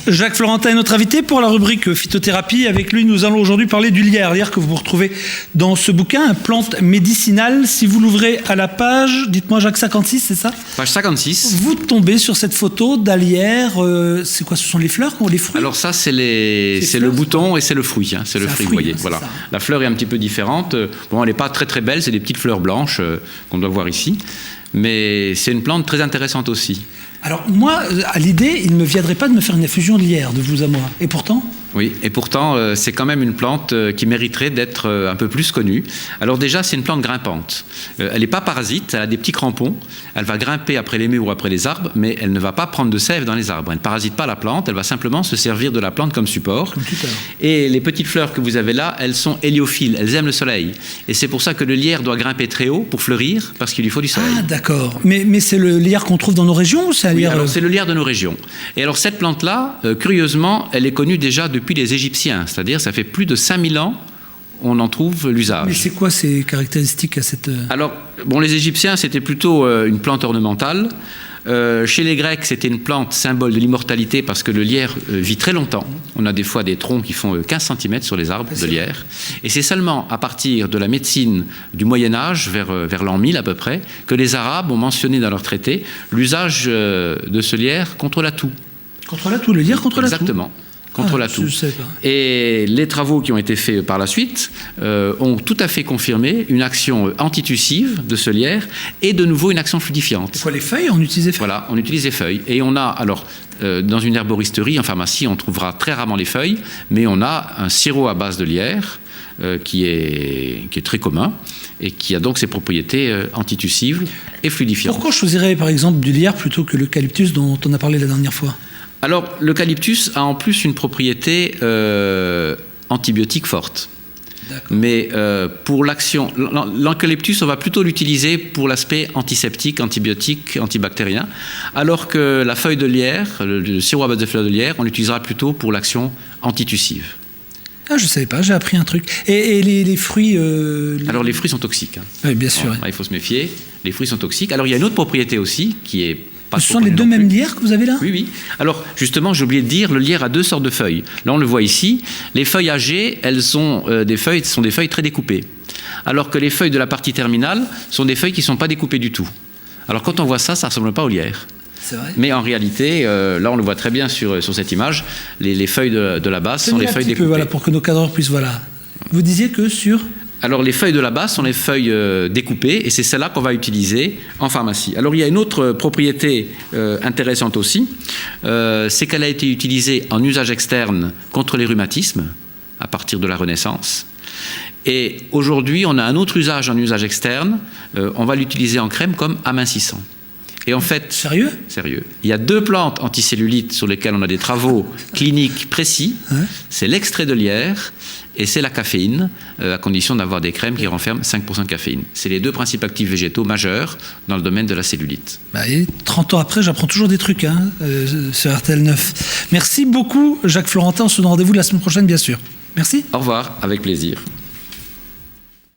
Jacques Florentin est notre invité pour la rubrique phytothérapie. Avec lui, nous allons aujourd'hui parler du lierre. Lierre que vous retrouvez dans ce bouquin, une plante médicinale. Si vous l'ouvrez à la page, dites-moi Jacques, 56, c'est ça? Page 56. Vous tombez sur cette photo d'un lierre. C'est quoi? Ce sont les fleurs ou les fruits? Alors ça, c'est le bouton et c'est le fruit. C'est le fruit, vous voyez. Voilà. Ça. La fleur est un petit peu différente. Bon, elle n'est pas très très belle, c'est des petites fleurs blanches qu'on doit voir ici. Mais c'est une plante très intéressante aussi. Alors moi, à l'idée, il ne me viendrait pas de me faire une infusion de lierre, de vous à moi. Et pourtant? Oui, et pourtant, c'est quand même une plante qui mériterait d'être un peu plus connue. Alors déjà, c'est une plante grimpante. Elle n'est pas parasite, elle a des petits crampons. Elle va grimper après les murs ou après les arbres, mais elle ne va pas prendre de sève dans les arbres. Elle ne parasite pas la plante, elle va simplement se servir de la plante comme support. Et les petites fleurs que vous avez là, elles sont héliophiles, elles aiment le soleil. Et c'est pour ça que le lierre doit grimper très haut pour fleurir, parce qu'il lui faut du soleil. Ah, d'accord. Mais c'est le lierre qu'on trouve dans nos régions ou c'est un lierre... Oui, alors c'est le lierre de nos régions. Et alors cette plante-là, curieusement, elle est connue déjà depuis les Égyptiens, c'est-à-dire ça fait plus de 5000 ans on en trouve l'usage. Mais c'est quoi ces caractéristiques à cette... Alors, bon, les Égyptiens, c'était plutôt une plante ornementale. Chez les Grecs, c'était une plante symbole de l'immortalité parce que le lierre vit très longtemps. On a des fois des troncs qui font 15 cm sur les arbres de lierre. Et c'est seulement à partir de la médecine du Moyen-Âge, vers l'an 1000 à peu près, que les Arabes ont mentionné dans leurs traités l'usage de ce lierre contre la toux. Contre la toux, le lierre contre la toux. Exactement. Contre la toux. Et les travaux qui ont été faits par la suite ont tout à fait confirmé une action antitussive de ce lierre et de nouveau une action fluidifiante. C'est quoi, les feuilles? On utilise les feuilles? Voilà, on utilise les feuilles. Et on a, alors, dans une herboristerie, en pharmacie, on trouvera très rarement les feuilles, mais on a un sirop à base de lierre qui est très commun et qui a donc ses propriétés antitussives et fluidifiantes. Pourquoi choisirais par exemple du lierre plutôt que l'eucalyptus dont on a parlé la dernière fois? Alors, l'eucalyptus a en plus une propriété antibiotique forte. Mais pour l'action, l'eucalyptus, on va plutôt l'utiliser pour l'aspect antiseptique, antibiotique, antibactérien, alors que la feuille de lierre, le sirop à base de fleurs de lierre, on l'utilisera plutôt pour l'action antitussive. Ah, je ne savais pas, j'ai appris un truc. Et les fruits... Alors, les fruits sont toxiques. Oui, bien sûr. Alors, il faut se méfier. Les fruits sont toxiques. Alors, il y a une autre propriété aussi qui est... Ce sont les deux mêmes lierres que vous avez là? Oui, oui. Alors, justement, j'ai oublié de dire, le lierre a deux sortes de feuilles. Là, on le voit ici. Les feuilles âgées, elles sont des feuilles très découpées. Alors que les feuilles de la partie terminale sont des feuilles qui ne sont pas découpées du tout. Alors, quand on voit ça, ça ne ressemble pas au lierre. C'est vrai. Mais en réalité, là, on le voit très bien sur cette image, les feuilles de la base sont les feuilles découpées. Voilà, pour que nos cadreurs puissent... Voilà. Vous disiez que sur... Alors, les feuilles de la base sont les feuilles découpées et c'est celles-là qu'on va utiliser en pharmacie. Alors, il y a une autre propriété intéressante aussi, c'est qu'elle a été utilisée en usage externe contre les rhumatismes à partir de la Renaissance. Et aujourd'hui, on a un autre usage en usage externe, on va l'utiliser en crème comme amincissant. Et en fait... Sérieux? Sérieux. Il y a deux plantes anticellulites sur lesquelles on a des travaux cliniques précis. Ouais. C'est l'extrait de lierre et c'est la caféine, à condition d'avoir des crèmes qui renferment 5% de caféine. C'est les deux principes actifs végétaux majeurs dans le domaine de la cellulite. Bah, et 30 ans après, j'apprends toujours des trucs sur RTL 9. Merci beaucoup, Jacques Florentin. On se donne rendez-vous la semaine prochaine, bien sûr. Merci. Au revoir, avec plaisir.